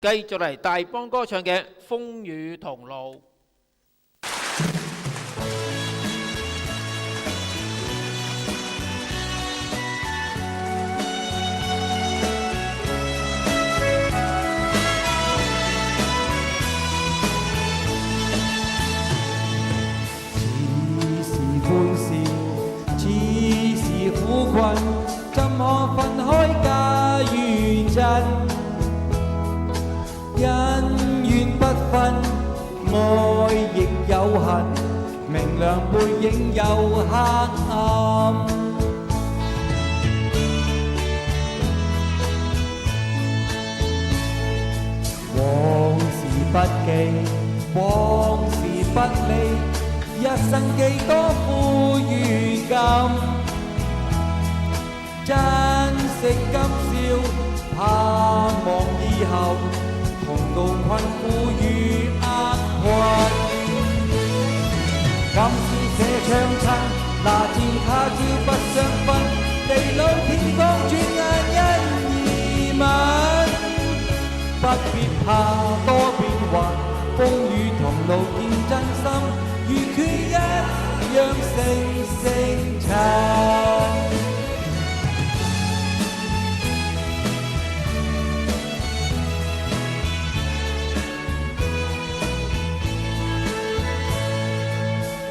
繼續嚟大邦歌唱嘅風雨同路。歡笑，似是苦困，怎可分開假與真？恩怨不分，愛亦有恨，明亮背影有黑暗。往事不記，往事不理。一生幾多苦與甘，珍惜今宵，盼望以後，同渡困苦與厄困。今宵這唱親，那朝他朝不相分，地老天荒轉眼因移民。不必怕多變幻，風雨同路見真心。如缺一樣星塵，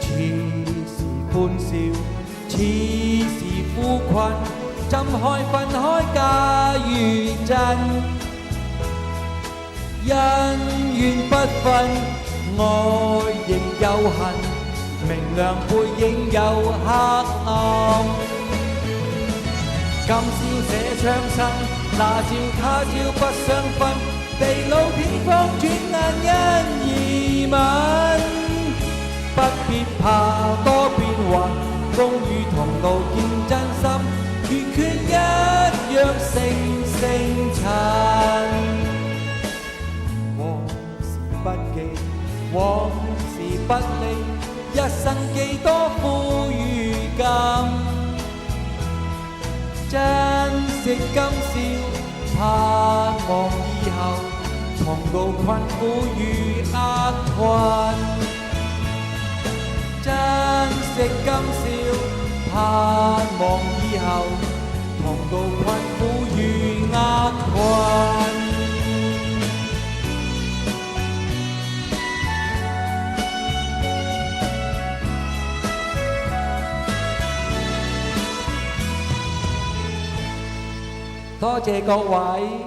似是歡笑，似是苦困，怎開分開假與真？恩怨不分，愛亦有恨，明亮背影有黑暗。今宵這唱親，那朝他朝不相分，地老天荒轉眼因移民。不必怕多變幻，風雨同路見真心，如缺一樣星塵。不記，往事不理，一生幾多苦與甘。珍惜今宵，盼望以後，同渡困苦與厄困。珍惜今宵，盼望以後，同渡困苦與厄困。多謝各位。